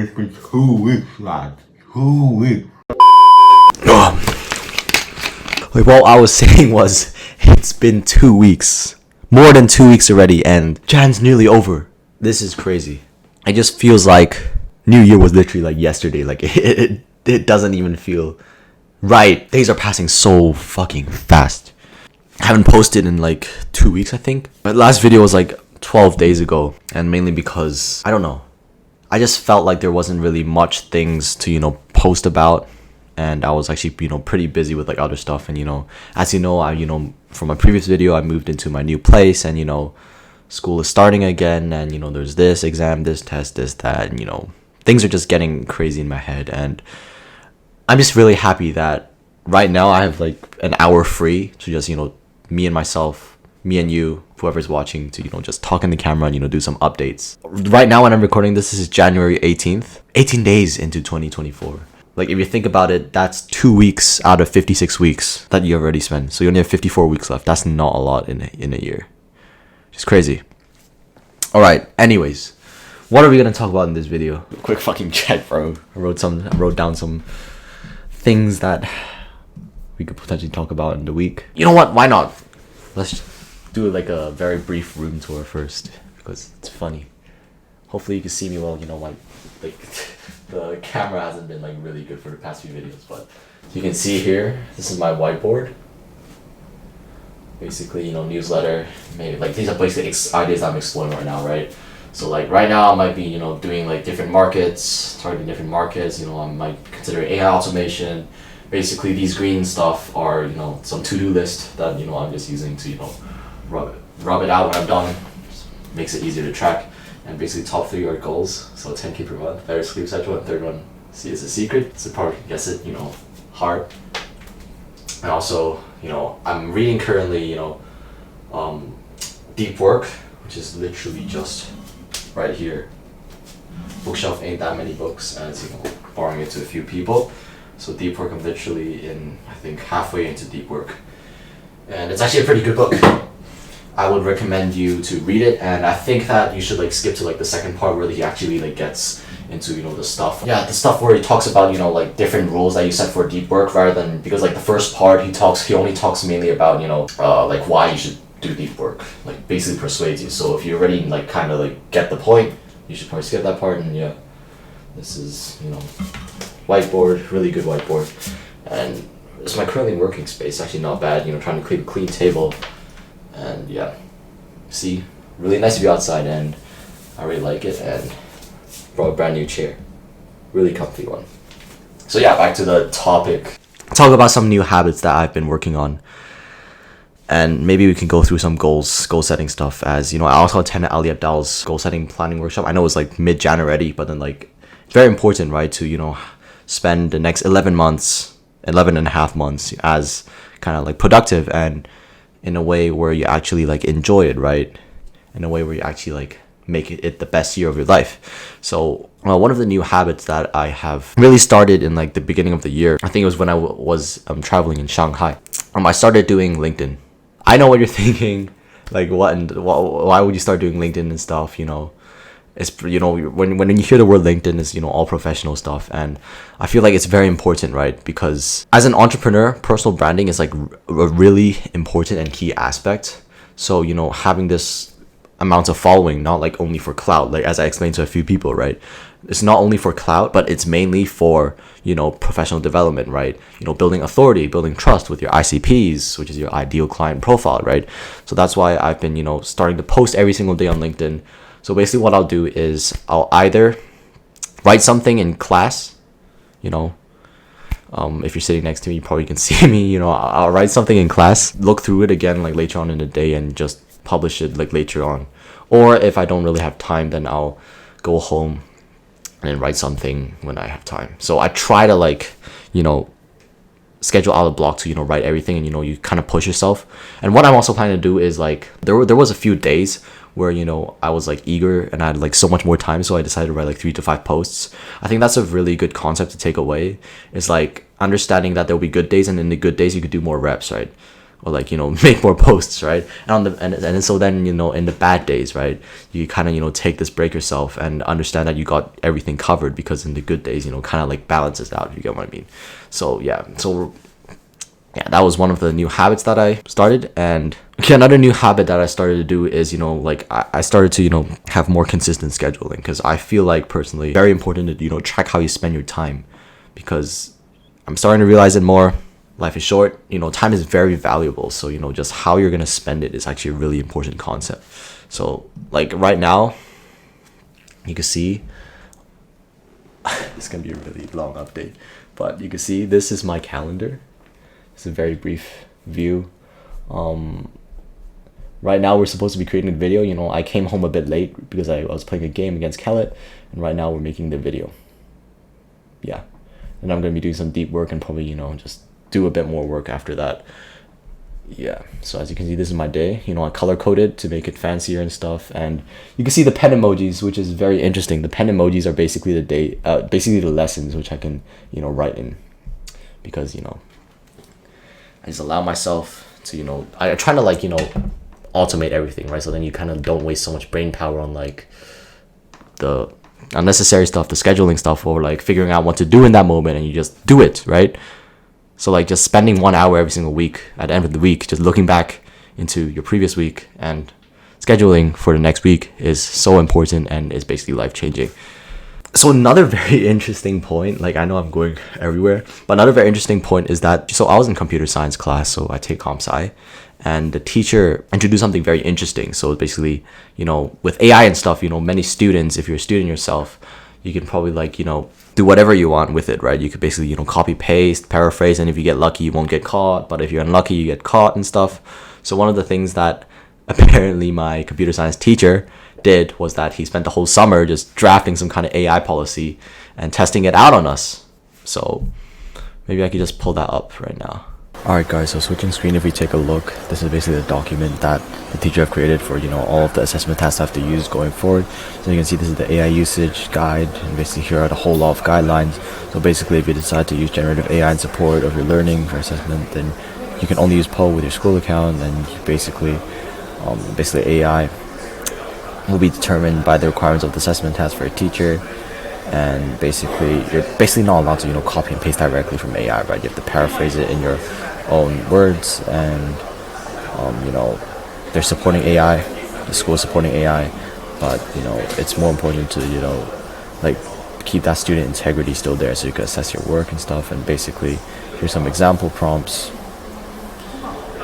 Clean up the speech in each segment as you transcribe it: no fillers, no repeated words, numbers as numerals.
It's been 2 weeks, lad. 2 weeks. Like what I was saying was, it's been 2 weeks. More than 2 weeks already, and Jan's nearly over. This is crazy. It just feels like New Year was literally like yesterday. Like it doesn't even feel right. Days are passing so fucking fast. I haven't posted in like 2 weeks, I think. My last video was like 12 days ago, and mainly because, I don't know, I just felt like there wasn't really much things to, post about, and I was actually, pretty busy with like other stuff, and as I, from my previous video, I moved into my new place, and school is starting again, and there's this exam, this test, this, that, and things are just getting crazy in my head, and I'm just really happy that right now I have like an hour free to just, me and myself, me and you, whoever's watching, to just talk in the camera and do some updates. Right now when I'm recording this is January 18th, 18 days into 2024. Like if you think about it, that's 2 weeks out of 56 weeks that you already spent. So you only have 54 weeks left. That's not a lot in a year. It's crazy. All right, anyways, what are we gonna talk about in this video? Quick fucking check, bro. I wrote down some things that we could potentially talk about in the week. You know what? Why not? Let's do like a very brief room tour first, because it's funny. Hopefully you can see me well. Like the camera hasn't been like really good for the past few videos, but you can see here, this is my whiteboard. Basically, newsletter. Maybe like these are basically ideas I'm exploring right now, right? So like right now I might be doing like different markets, targeting different markets. I might consider AI automation. Basically, these green stuff are some to-do list that I'm just using to rub it out when I'm done. Just makes it easier to track. And basically, top 3 are goals. So 10K per month, better sleep schedule, and third one is a secret. So probably guess it. Heart. And also, I'm reading currently Deep Work, which is literally just right here. Bookshelf ain't that many books, and it's borrowing it to a few people. So Deep Work, I'm literally I think halfway into Deep Work, and it's actually a pretty good book. I would recommend you to read it, and I think that you should like skip to like the second part where he actually like gets into the stuff. Yeah, the stuff where he talks about like different rules that you set for Deep Work, rather than, because like the first part he only talks mainly about like why you should do Deep Work, like basically persuades you. So if you already like kind of like get the point, you should probably skip that part. And yeah, this is whiteboard, really good whiteboard, and it's my currently working space. Actually not bad. Trying to keep a clean table, and yeah, see, really nice to be outside, and I really like it. And brought a brand new chair, really comfy one. So yeah, back to the topic. Talk about some new habits that I've been working on, and maybe we can go through some goal setting stuff. As I also attended Ali Abdal's goal setting planning workshop. I know it's like mid-Jan already, but then like it's very important, right, to spend the next 11 and a half months as kind of like productive, and in a way where you actually like enjoy it, right? In a way where you actually like make it the best year of your life. So one of the new habits that I have really started in like the beginning of the year, I think it was when I was traveling in Shanghai. I started doing LinkedIn. I know what you're thinking, like why would you start doing LinkedIn and stuff? It's when you hear the word LinkedIn, it's all professional stuff, and I feel like it's very important, right? Because as an entrepreneur, personal branding is like a really important and key aspect. So having this amount of following, not like only for clout, like as I explained to a few people, right? It's not only for clout, but it's mainly for professional development, right? Building authority, building trust with your ICPs, which is your ideal client profile, right? So that's why I've been starting to post every single day on LinkedIn. So basically what I'll do is I'll either write something in class, if you're sitting next to me, you probably can see me, I'll write something in class, look through it again like later on in the day, and just publish it like later on. Or if I don't really have time, then I'll go home and then write something when I have time. So I try to like, schedule out a block to, write everything, and, you kind of push yourself. And what I'm also planning to do is like, there was a few days where, I was like eager and I had like so much more time. So I decided to write like 3 to 5 posts. I think that's a really good concept to take away. It's like understanding that there'll be good days, and in the good days, you could do more reps, right? or like, you know, make more posts, right? And so then, you know, in the bad days, right, you kind of, you know, take this break yourself and understand that you got everything covered, because in the good days, you know, kind of like balances out, if you get what I mean. So yeah, that was one of the new habits that I started. And okay, another new habit that I started to do is, you know, like I started to, you know, have more consistent scheduling, because I feel like personally very important to, you know, track how you spend your time, because I'm starting to realize it more. Life is short, you know, time is very valuable. So, you know, just how you're gonna spend it is actually a really important concept. So like right now, you can see it's gonna be a really long update, but you can see this is my calendar. It's a very brief view. Right now we're supposed to be creating a video. You know, I came home a bit late because I was playing a game against Clout, and right now we're making the video. Yeah, and I'm gonna be doing some deep work and probably, you know, just do a bit more work after that. Yeah, so as you can see, this is my day. You know, I color coded to make it fancier and stuff, and you can see the pen emojis, which is very interesting. The pen emojis are basically basically the lessons which I can, you know, write in, because, you know, I just allow myself to, you know, I try to, like, you know, automate everything, right? So then you kind of don't waste so much brain power on like the unnecessary stuff, the scheduling stuff, or like figuring out what to do in that moment, and you just do it, right? So like just spending 1 hour every single week at the end of the week, just looking back into your previous week and scheduling for the next week is so important and is basically life-changing. So another very interesting point, like I know I'm going everywhere, but another very interesting point is that, so I was in computer science class, so I take comp sci, and the teacher introduced something very interesting. So basically, you know, with AI and stuff, you know, many students, if you're a student yourself, you can probably like, you know, do whatever you want with it, right? You could basically, you know, copy, paste, paraphrase, and if you get lucky, you won't get caught. But if you're unlucky, you get caught and stuff. So one of the things that apparently my computer science teacher did was that he spent the whole summer just drafting some kind of AI policy and testing it out on us. So maybe I could just pull that up right now. Alright guys, so switching screen, if we take a look, this is basically the document that the teacher have created for, you know, all of the assessment tasks I have to use going forward. So you can see this is the AI usage guide, and basically here are the whole lot of guidelines. So basically if you decide to use generative AI in support of your learning for assessment, then you can only use Poe with your school account, and basically AI will be determined by the requirements of the assessment task for a teacher. And basically you're basically not allowed to, you know, copy and paste directly from AI, right? You have to paraphrase it in your own words, and you know, they're supporting AI, the school is supporting AI, but you know, it's more important to, you know, like keep that student integrity still there, so you can assess your work and stuff. And basically here's some example prompts,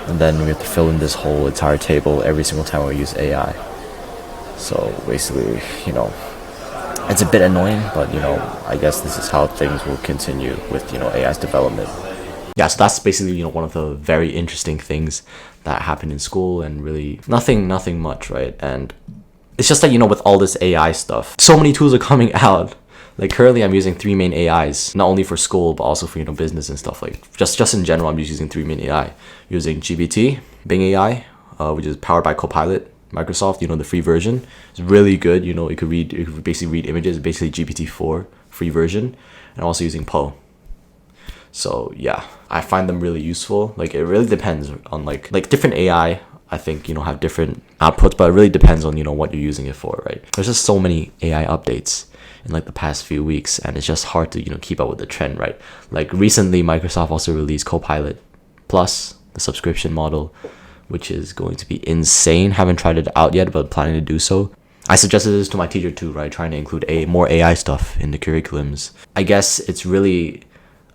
and then we have to fill in this whole entire table every single time we use AI. So basically, you know, it's a bit annoying, but you know, I guess this is how things will continue with, you know, AI's development. Yeah, so that's basically, you know, one of the very interesting things that happened in school, and really nothing much, right? And it's just that, you know, with all this AI stuff, so many tools are coming out. Like currently I'm using 3 main AIs, not only for school, but also for, you know, business and stuff. Like just in general, I'm just using 3 main AI. Using GPT, Bing AI, which is powered by Copilot, Microsoft, you know, the free version. It's really good. You know, it could basically read images, basically GPT-4 free version. And also using Poe. So yeah, I find them really useful. Like it really depends on like different AI, I think, you know, have different outputs, but it really depends on, you know, what you're using it for, right? There's just so many AI updates in like the past few weeks, and it's just hard to, you know, keep up with the trend, right? Like recently Microsoft also released Copilot Plus, the subscription model, which is going to be insane. Haven't tried it out yet, but planning to do so. I suggested this to my teacher too, right? Trying to include more AI stuff in the curriculums. I guess it's really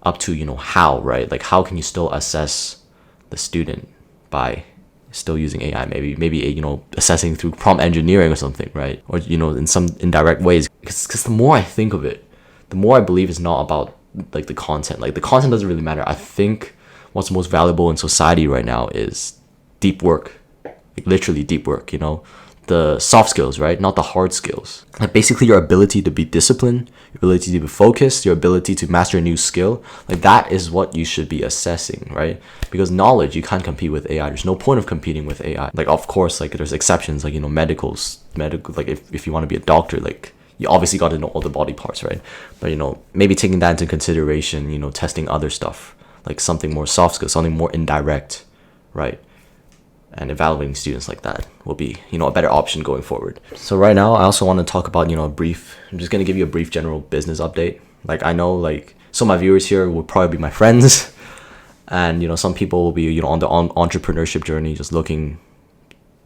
up to, you know, how, right? Like how can you still assess the student by still using AI? Maybe you know, assessing through prompt engineering or something, right? Or, you know, in some indirect ways. Because the more I think of it, the more I believe it's not about like the content. Like the content doesn't really matter. I think what's most valuable in society right now is deep work, like literally deep work, you know, the soft skills, right? Not the hard skills. Like basically your ability to be disciplined, your ability to be focused, your ability to master a new skill. Like that is what you should be assessing, right? Because knowledge, you can't compete with AI. There's no point of competing with AI. Like of course, like there's exceptions, like, you know, medical, like if you want to be a doctor, like you obviously got to know all the body parts, right? But, you know, maybe taking that into consideration, you know, testing other stuff, like something more soft skills, something more indirect, right? And evaluating students like that will be, a better option going forward. So right now, I also want to talk about, I'm just going to give you a brief general business update. Like, I know, like, some of my viewers here will probably be my friends. And, some people will be, on the entrepreneurship journey, just looking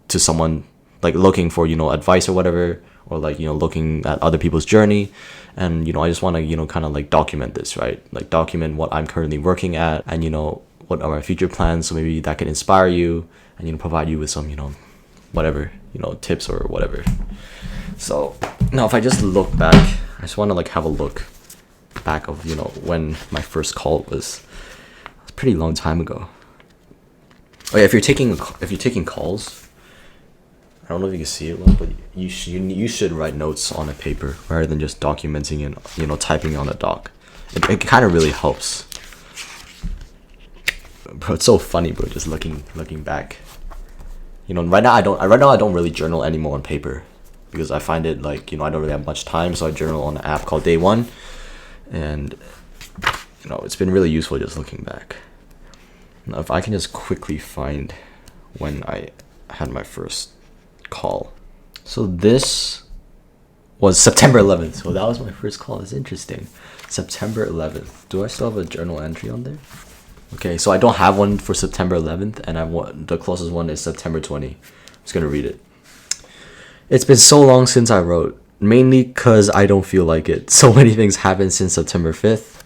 to someone, like, looking for, advice or whatever, or, like, looking at other people's journey. And, I just want to, kind of, like, document this, right? Like, document what I'm currently working at and, what are my future plans. So maybe that can inspire you and, provide you with some, whatever, tips or whatever. So now if I just look back, I just want to, like, have a look back of, when my first call was. It's a pretty long time ago. Oh yeah, if you're taking calls, I don't know if you can see it well, but you should write notes on a paper rather than just documenting and typing on a doc. It kind of really helps. Bro, it's so funny, bro. Just looking back. Right now I don't really journal anymore on paper because I find it like I don't really have much time, so I journal on an app called Day One, and it's been really useful just looking back. Now, if I can just quickly find when I had my first call. So this was September 11th. So that was my first call. It's interesting. September 11th. Do I still have a journal entry on there? Okay, so I don't have one for September 11th, and the closest one is September 20. I'm just gonna read it. It's been so long since I wrote, mainly because I don't feel like it. So many things happened since September 5th.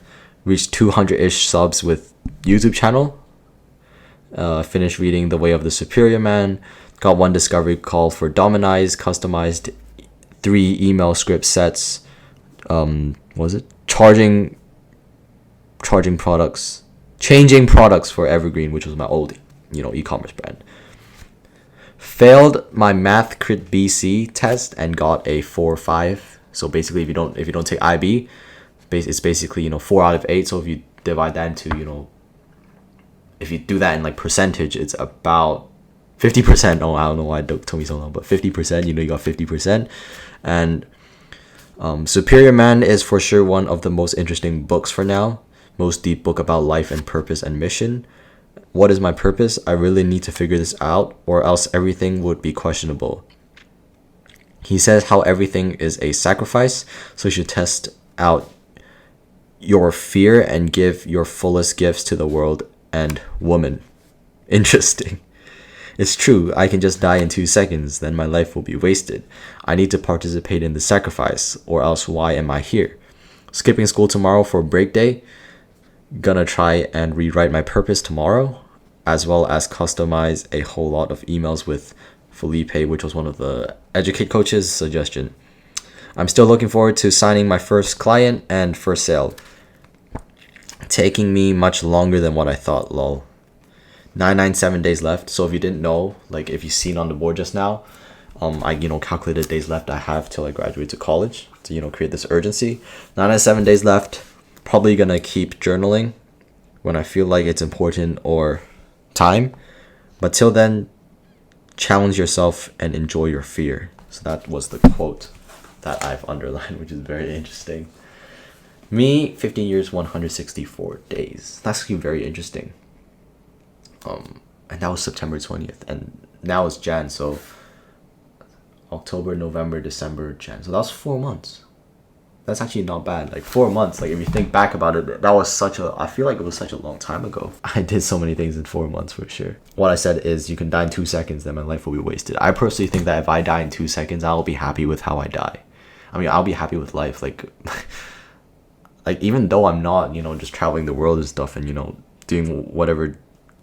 Reached 200-ish subs with YouTube channel. Finished reading The Way of the Superior Man. Got one discovery call for Dominize, customized 3 email script sets. Changing products for Evergreen, which was my old, e-commerce brand. Failed my Math Crit BC test and got a 4 or 5. So basically, if you don't take IB, it's basically 4 out of 8. So if you divide that into if you do that in like percentage, it's about 50%. Oh, I don't know why it took me so long, but 50%. You got 50%, and Superior Man is for sure one of the most interesting books for now. Most deep book about life and purpose and mission. What is my purpose? I really need to figure this out, or else everything would be questionable. He says how everything is a sacrifice, so you should test out your fear and give your fullest gifts to the world and woman. Interesting. It's true, I can just die in 2 seconds, then my life will be wasted. I need to participate in the sacrifice, or else why am I here? Skipping school tomorrow for break day. Gonna try and rewrite my purpose tomorrow, as well as customize a whole lot of emails with Felipe, which was one of the Educate coaches' suggestion. I'm still looking forward to signing my first client and first sale. Taking me much longer than what I thought, lol. 997 days left. So if you didn't know, like if you've seen on the board just now, I calculated days left I have till I graduate to college to create this urgency. 997 days left. Probably gonna keep journaling when I feel like it's important or time. But till then, challenge yourself and enjoy your fear. So that was the quote that I've underlined, which is very interesting. Me, 15 years, 164 days. That's actually very interesting. And that was September 20th. And now it's Jan, so October, November, December, Jan. So that was 4 months. That's actually not bad. Like 4 months. Like if you think back about it, that was I feel like it was such a long time ago. I did so many things in 4 months for sure. What I said is you can die in 2 seconds, then my life will be wasted. I personally think that if I die in 2 seconds, I'll be happy with how I die. I mean, I'll be happy with life. Like even though I'm not, just traveling the world and stuff and, doing whatever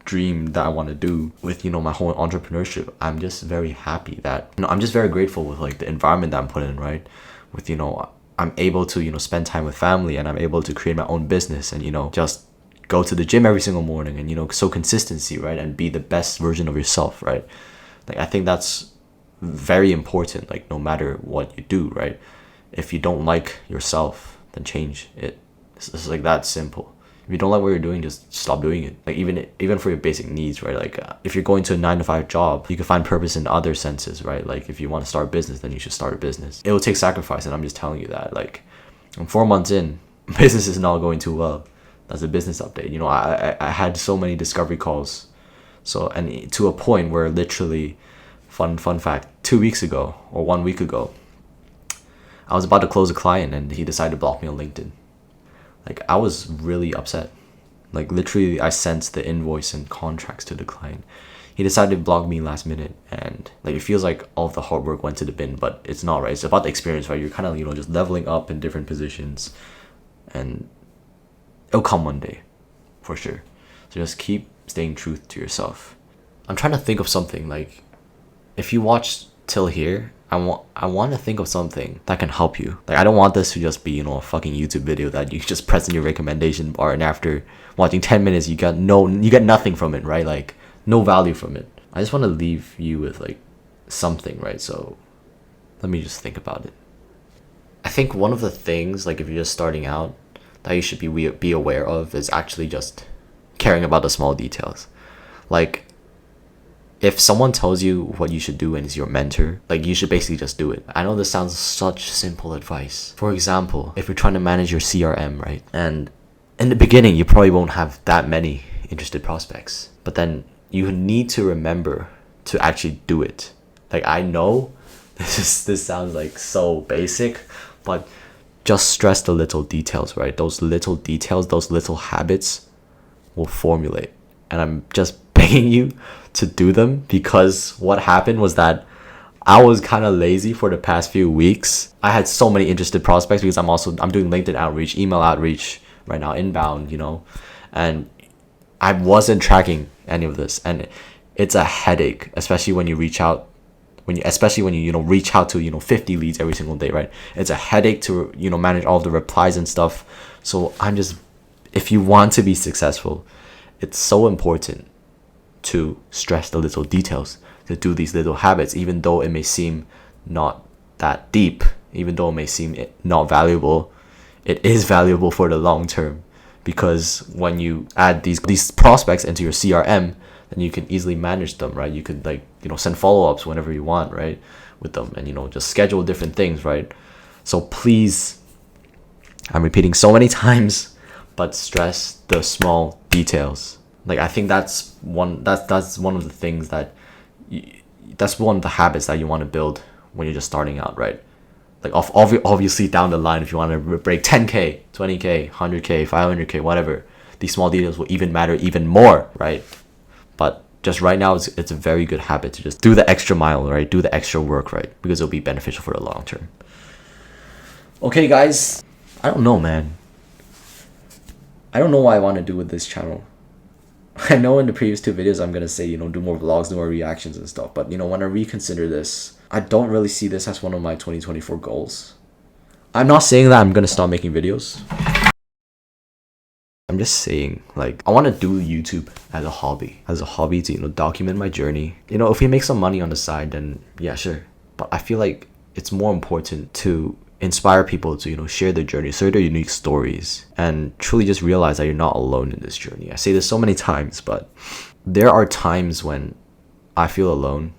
dream that I want to do with, my whole entrepreneurship, I'm just very happy that, I'm just very grateful with like the environment that I'm put in, right? With, I'm able to, spend time with family, and I'm able to create my own business and, just go to the gym every single morning and, so consistency, right? And be the best version of yourself, right? Like, I think that's very important, like, no matter what you do, right? If you don't like yourself, then change it. It's like that simple. If you don't like what you're doing, just stop doing it. Like even for your basic needs, right? Like if you're going to a 9-to-5 job, you can find purpose in other senses, right? Like if you want to start a business, then you should start a business. It will take sacrifice, and I'm just telling you that. Like I'm 4 months in, business is not going too well. That's a business update. I had so many discovery calls, So, and to a point where literally, fun fact, 2 weeks ago or 1 week ago, I was about to close a client and he decided to block me on LinkedIn. Like, I was really upset. Like, literally, I sent the invoice and contracts to the client. He decided to block me last minute, and like, it feels like all of the hard work went to the bin, but it's not, right? It's about the experience, right? You're kind of, just leveling up in different positions, and it'll come one day, for sure. So just keep staying true to yourself. I'm trying to think of something, like, if you watch till here, I want to think of something that can help you. Like, I don't want this to just be, a fucking YouTube video that you just press in your recommendation bar, and after watching 10 minutes, you get nothing from it, right? Like, no value from it. I just want to leave you with, like, something, right? So let me just think about it. I think one of the things, like, if you're just starting out, that you should be aware of is actually just caring about the small details. Like, if someone tells you what you should do and is your mentor, like, you should basically just do it. I know this sounds such simple advice. For example, if you're trying to manage your CRM, right? And in the beginning, you probably won't have that many interested prospects. But then you need to remember to actually do it. Like, I know this sounds like so basic, but just stress the little details, right? Those little details, those little habits will formulate. And I'm just begging you to do them, because what happened was that I was kind of lazy for the past few weeks. I had so many interested prospects because I'm doing LinkedIn outreach, email outreach right now, inbound, and I wasn't tracking any of this, and it's a headache, especially when you reach out especially when you reach out to 50 leads every single day, right? It's a headache to manage all of the replies and stuff. So if you want to be successful, it's so important to stress the little details, to do these little habits, even though it may seem not that deep, even though it may seem not valuable. It is valuable for the long term, because when you add these prospects into your CRM, then you can easily manage them, right? You could send follow-ups whenever you want, right, with them, and just schedule different things, right? So please, I'm repeating so many times, but stress the small details. Like, I think that's one of the things that's one of the habits that you want to build when you're just starting out, right? Like, obviously down the line, if you want to break 10K, 20K, 100K, 500K, whatever, these small details will even matter even more, right? But just right now, it's a very good habit to just do the extra mile, right? Do the extra work, right? Because it'll be beneficial for the long term. Okay, guys, I don't know, man. I don't know what I want to do with this channel. I know in the previous 2 videos I'm gonna say, do more vlogs, do more reactions and stuff, but when I reconsider this, I don't really see this as one of my 2024 goals. I'm not saying that I'm gonna stop making videos. I'm just saying, like, I want to do YouTube as a hobby to document my journey. If we make some money on the side, then yeah, sure. But I feel like it's more important to inspire people to share their journey, share their unique stories, and truly just realize that you're not alone in this journey. I say this so many times, but there are times when I feel alone.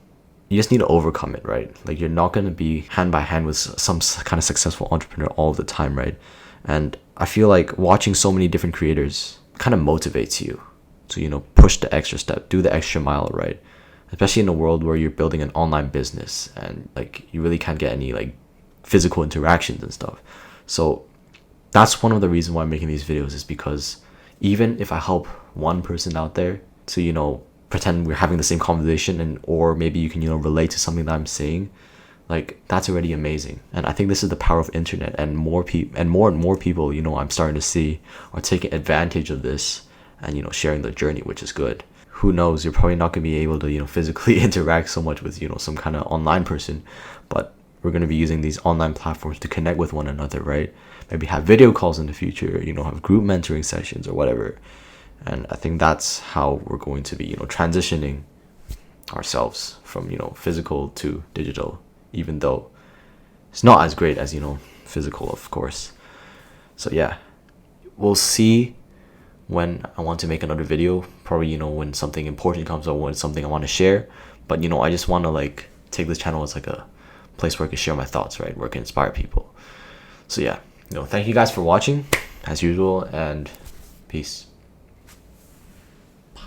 You just need to overcome it, right? Like, you're not going to be hand by hand with some kind of successful entrepreneur all the time, right? And I feel like watching so many different creators kind of motivates you to push the extra step, do the extra mile, right? Especially in a world where you're building an online business and like you really can't get any like physical interactions and stuff. So that's one of the reasons why I'm making these videos, is because even if I help one person out there to pretend we're having the same conversation, and or maybe you can relate to something that I'm saying, like, that's already amazing. And I think this is the power of internet, and more and more people I'm starting to see are taking advantage of this and sharing their journey, which is good. Who knows, you're probably not going to be able to physically interact so much with some kind of online person, but we're going to be using these online platforms to connect with one another, right? Maybe have video calls in the future, have group mentoring sessions or whatever. And I think that's how we're going to be transitioning ourselves from physical to digital, even though it's not as great as physical, of course. So yeah, we'll see when I want to make another video, probably when something important comes up, when something I want to share. But I just want to like take this channel as like a place where I can share my thoughts, right, where I can inspire people. So yeah, thank you guys for watching as usual, and peace.